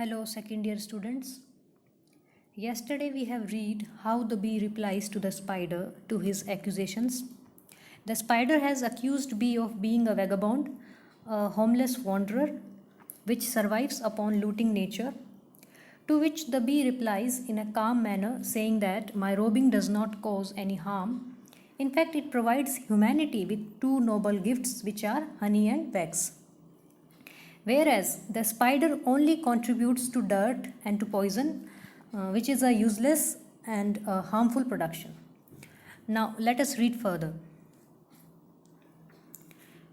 Hello, second year students. Yesterday we have read how the bee replies to the spider to his accusations. The spider has accused bee of being a vagabond, a homeless wanderer, which survives upon looting nature. To which the bee replies in a calm manner, saying that my robbing does not cause any harm. In fact, it provides humanity with two noble gifts, which are honey and wax. Whereas the spider only contributes to dirt and to poison, which is a useless and a harmful production. Now let us read further.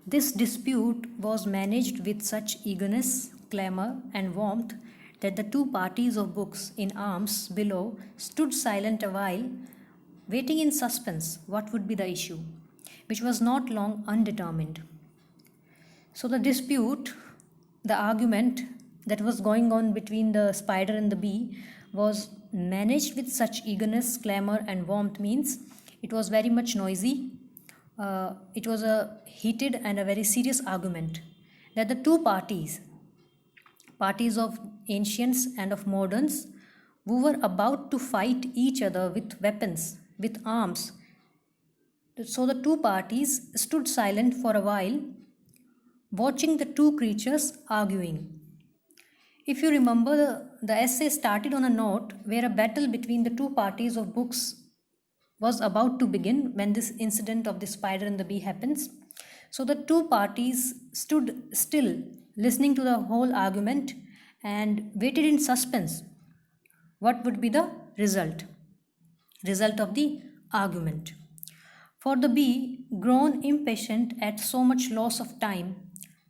This dispute was managed with such eagerness, clamor, and warmth that the two parties of books in arms below stood silent a while, waiting in suspense what would be the issue, which was not long undetermined. So the dispute, the argument that was going on between the spider and the bee was managed with such eagerness, clamor, and warmth means it was very much noisy. It was a heated and a very serious argument that the two parties of ancients and of moderns, who were about to fight each other with weapons, with arms. So the two parties stood silent for a while, watching the two creatures arguing. If you remember, the essay started on a note where a battle between the two parties of books was about to begin when this incident of the spider and the bee happens. So the two parties stood still, listening to the whole argument and waited in suspense. What would be the result of the argument? For the bee, grown impatient at so much loss of time,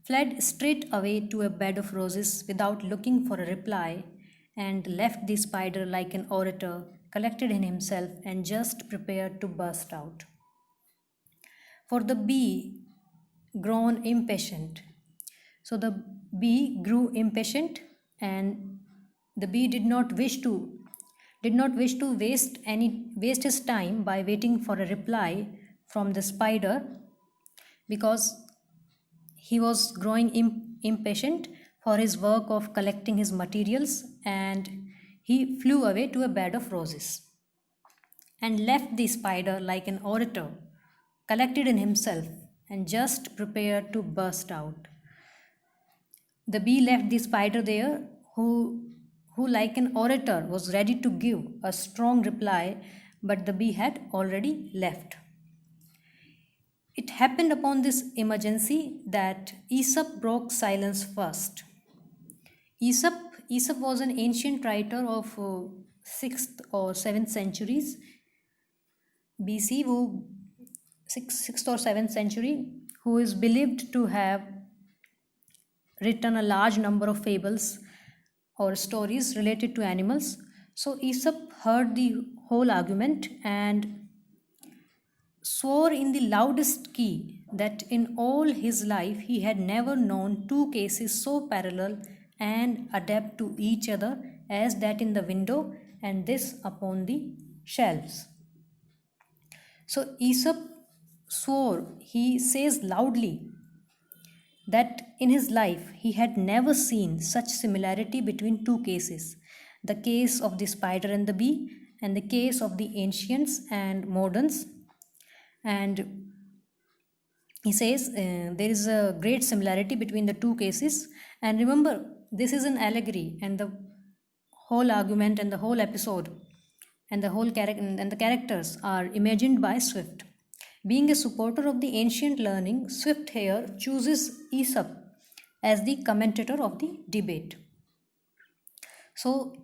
fled straight away to a bed of roses without looking for a reply, and left the spider like an orator, collected in himself and just prepared to burst out. For the bee, grown impatient. So the bee grew impatient, and the bee did not wish to waste his time by waiting for a reply from the spider, because he was growing impatient for his work of collecting his materials, and he flew away to a bed of roses and left the spider like an orator, collected in himself and just prepared to burst out. The bee left the spider there, who like an orator was ready to give a strong reply, but the bee had already left. It happened upon this emergency that Aesop broke silence first. Aesop was an ancient writer of 6th or 7th centuries BC, 6th or 7th century, who is believed to have written a large number of fables or stories related to animals. So Aesop heard the whole argument and swore in the loudest key that in all his life he had never known two cases so parallel and adapt to each other as that in the window and this upon the shelves. So Aesop swore, he says loudly, that in his life he had never seen such similarity between two cases, the case of the spider and the bee and the case of the ancients and moderns. And he says there is a great similarity between the two cases. And remember, this is an allegory, and the whole argument and the whole episode and the whole and the characters are imagined by Swift. Being a supporter of the ancient learning, Swift here chooses Aesop as the commentator of the debate. So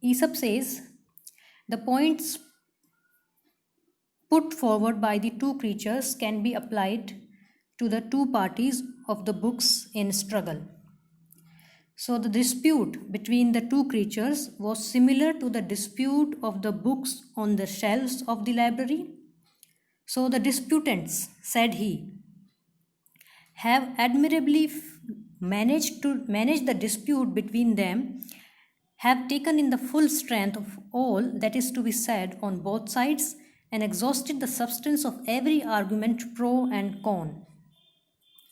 Aesop says the points put forward by the two creatures can be applied to the two parties of the books in struggle. So the dispute between the two creatures was similar to the dispute of the books on the shelves of the library. So the disputants, said he, have admirably managed the dispute between them, have taken in the full strength of all that is to be said on both sides, and exhausted the substance of every argument pro and con.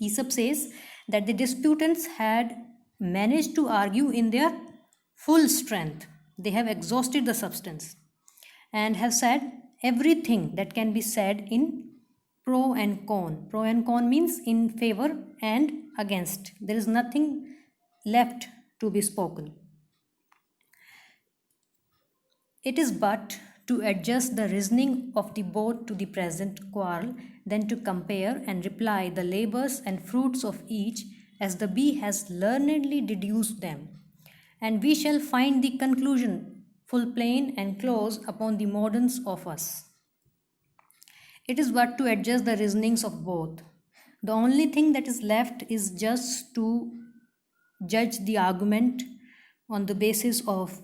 Aesop says that the disputants had managed to argue in their full strength. They have exhausted the substance and have said everything that can be said in pro and con. Pro and con means in favor and against. There is nothing left to be spoken. It is but to adjust the reasoning of the both to the present quarrel, then to compare and reply the labors and fruits of each as the bee has learnedly deduced them. And we shall find the conclusion full plain and close upon the moderns of us. It is but to adjust the reasonings of both. The only thing that is left is just to judge the argument on the basis of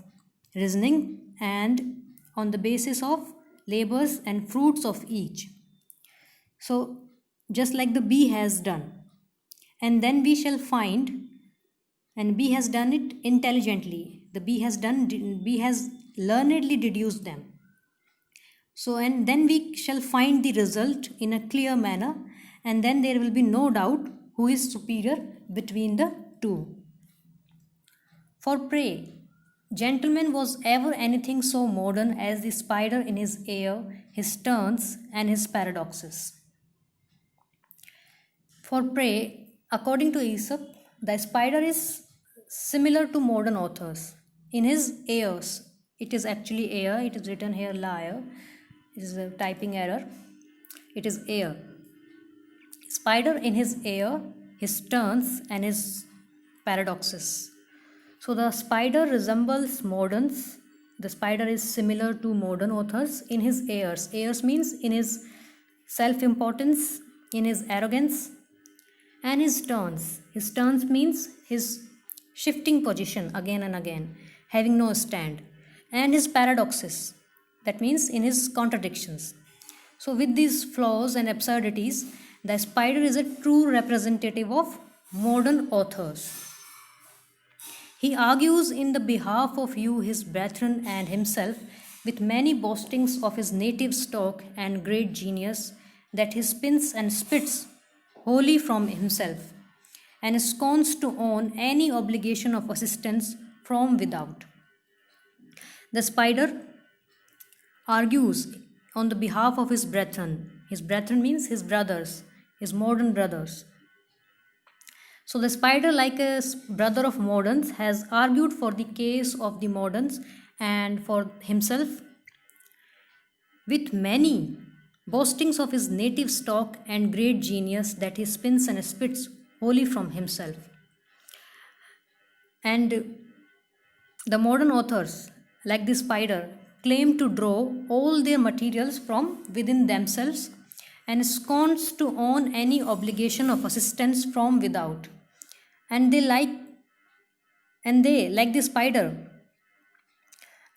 reasoning and on the basis of labors and fruits of each. So, just like the bee has done. And then we shall find, and bee has done it intelligently. The bee has learnedly deduced them. So, and then we shall find the result in a clear manner, and then there will be no doubt who is superior between the two. For pray, gentleman was ever anything so modern as the spider in his air, his turns, and his paradoxes. For prey, according to Aesop, the spider is similar to modern authors. In his airs, it is actually air, it is written here liar, it is a typing error, it is air. Spider in his air, his turns, and his paradoxes. So the spider resembles moderns. The spider is similar to modern authors in his airs. Airs means in his self-importance, in his arrogance, and his turns. His turns means his shifting position again and again, having no stand, and his paradoxes. That means in his contradictions. So with these flaws and absurdities, the spider is a true representative of modern authors. He argues in the behalf of you, his brethren, and himself, with many boastings of his native stock and great genius, that he spins and spits wholly from himself, and scorns to own any obligation of assistance from without. The spider argues on the behalf of his brethren. His brethren means his brothers, his modern brothers. So the spider, like a brother of moderns, has argued for the case of the moderns and for himself with many boastings of his native stock and great genius, that he spins and spits wholly from himself. And the modern authors, like the spider, claim to draw all their materials from within themselves and scorns to own any obligation of assistance from without. And they, like the spider,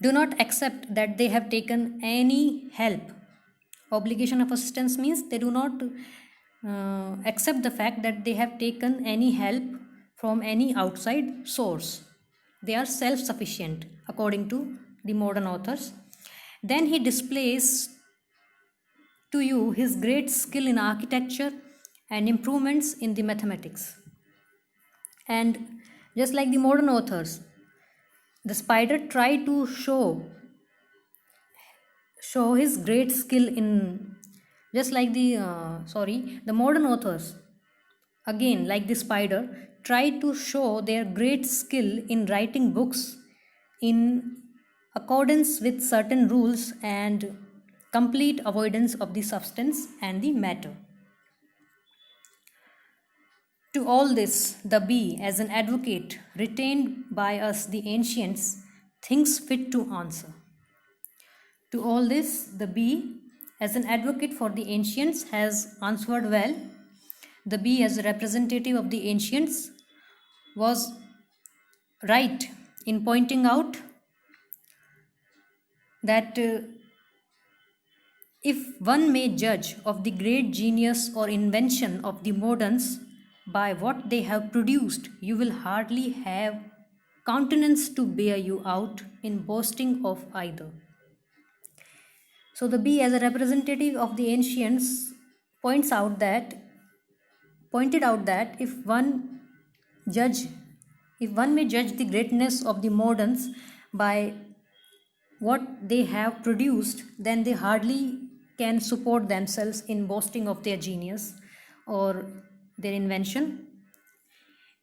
do not accept that they have taken any help. Obligation of assistance means they do not accept the fact that they have taken any help from any outside source. They are self-sufficient according to the modern authors. Then he displays to you his great skill in architecture and improvements in the mathematics. And just like the modern authors, the spider tried to show his great skill in, just like the modern authors, again like the spider, tried to show their great skill in writing books in accordance with certain rules and complete avoidance of the substance and the matter. To all this, the bee, as an advocate retained by us the ancients, thinks fit to answer. To all this, the bee, as an advocate for the ancients, has answered well. The bee, as a representative of the ancients, was right in pointing out that if one may judge of the great genius or invention of the moderns by what they have produced, you will hardly have countenance to bear you out in boasting of either. So the bee, as a representative of the ancients, pointed out that if one judge if one may judge the greatness of the moderns by what they have produced, then they hardly can support themselves in boasting of their genius or their invention.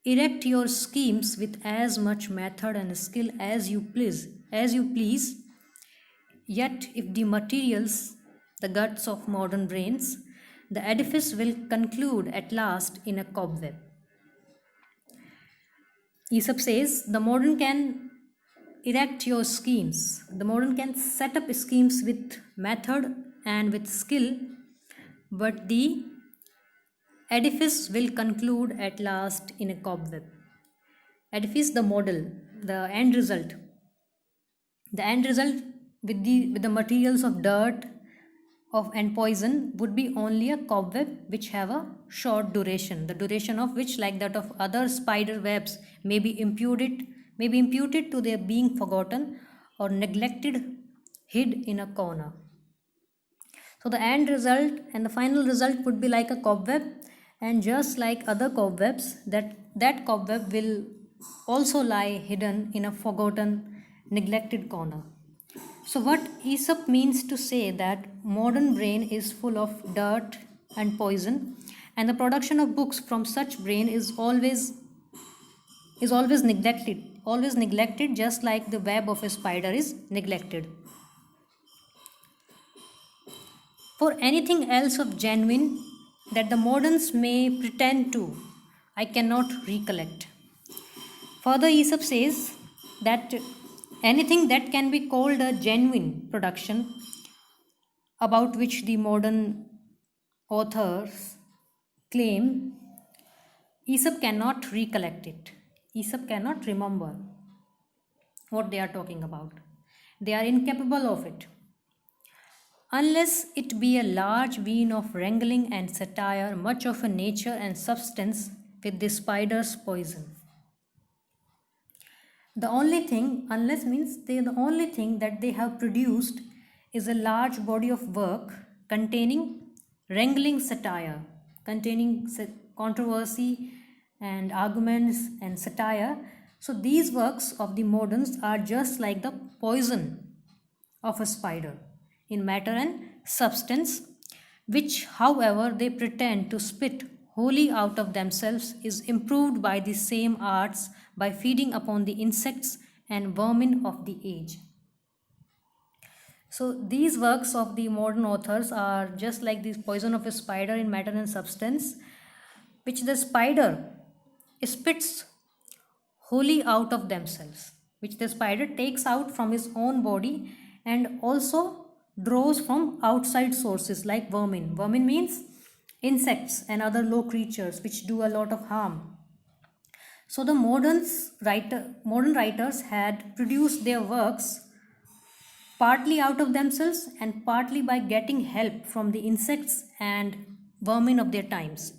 Erect your schemes with as much method and skill as you please, yet if the materials, the guts of modern brains, the edifice will conclude at last in a cobweb. Aesop says the modern can erect your schemes. The modern can set up schemes with method and with skill, but the edifice will conclude at last in a cobweb. Edifice, the model, the end result. The end result with the materials of dirt of and poison would be only a cobweb which have a short duration, the duration of which, like that of other spider webs, may be imputed to their being forgotten or neglected, hid in a corner. So the end result and the final result would be like a cobweb, and just like other cobwebs, that cobweb will also lie hidden in a forgotten, neglected corner. So what Aesop means to say that modern brain is full of dirt and poison, and the production of books from such brain is always neglected, just like the web of a spider is neglected. For anything else of genuine that the moderns may pretend to, I cannot recollect. Further, Aesop says that anything that can be called a genuine production, about which the modern authors claim, Aesop cannot recollect it. Aesop cannot remember what they are talking about. They are incapable of it. Unless it be a large vein of wrangling and satire, much of a nature and substance with the spider's poison. The only thing, unless means the only thing that they have produced is a large body of work containing wrangling satire, containing controversy and arguments and satire. So these works of the moderns are just like the poison of a spider in matter and substance, which, however, they pretend to spit wholly out of themselves, is improved by the same arts by feeding upon the insects and vermin of the age. So these works of the modern authors are just like the poison of a spider in matter and substance, which the spider spits wholly out of themselves, which the spider takes out from his own body and also draws from outside sources like vermin. Vermin means insects and other low creatures which do a lot of harm. So the modern writers had produced their works partly out of themselves and partly by getting help from the insects and vermin of their times.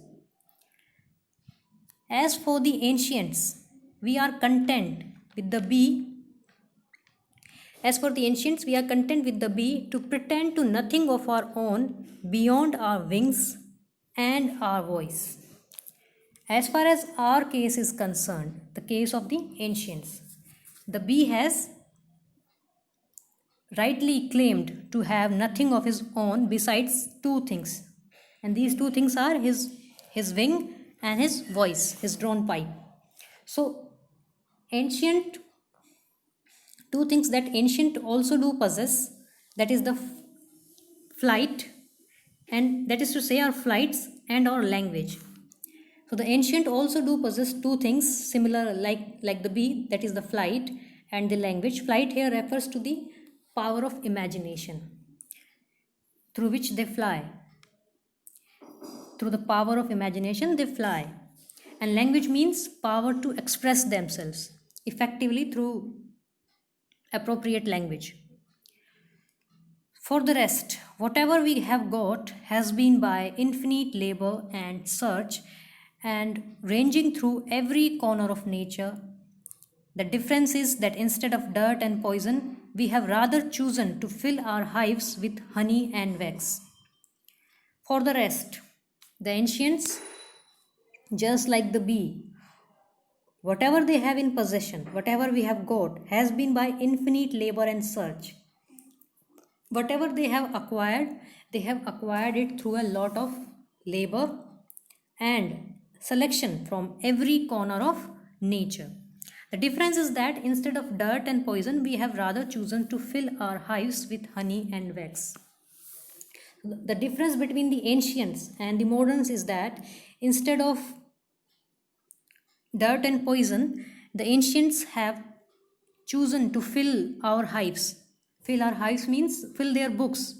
As for the ancients, we are content with the bee. As for the ancients, we are content with the bee to pretend to nothing of our own beyond our wings and our voice. As far as our case is concerned, the case of the ancients, the bee has rightly claimed to have nothing of his own besides two things. And these two things are his wing and his voice, his drone pipe. So, two things that ancient also do possess, that is the flight, and that is to say our flights and our language. So the ancient also do possess two things similar like the bee, that is the flight and the language. Flight here refers to the power of imagination through which they fly. Through the power of imagination they fly. And language means power to express themselves effectively through appropriate language. For the rest, whatever we have got has been by infinite labor and search, and ranging through every corner of nature. The difference is that instead of dirt and poison, we have rather chosen to fill our hives with honey and wax. For the rest, the ancients, just like the bee, whatever they have in possession, whatever we have got, has been by infinite labor and search. Whatever they have acquired it through a lot of labor and selection from every corner of nature. The difference is that instead of dirt and poison, we have rather chosen to fill our hives with honey and wax. The difference between the ancients and the moderns is that instead of dirt and poison, the ancients have chosen to fill our hives. Fill our hives means fill their books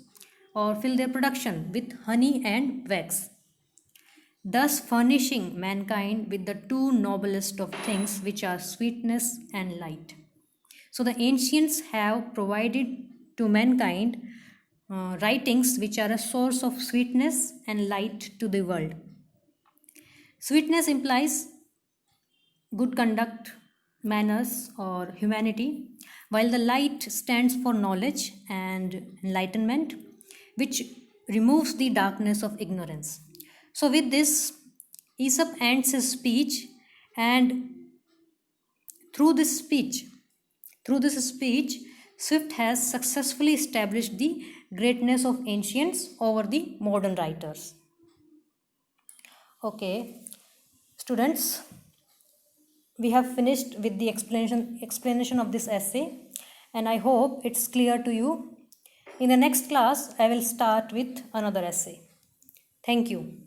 or fill their production with honey and wax, thus furnishing mankind with the two noblest of things, which are sweetness and light. So the ancients have provided to mankind writings which are a source of sweetness and light to the world. Sweetness implies good conduct, manners, or humanity, while the light stands for knowledge and enlightenment, which removes the darkness of ignorance. So, with this, Aesop ends his speech, and through this speech, Swift has successfully established the greatness of ancients over the modern writers. Okay, students, we have finished with the explanation of this essay, and I hope it's clear to you. In the next class, I will start with another essay. Thank you.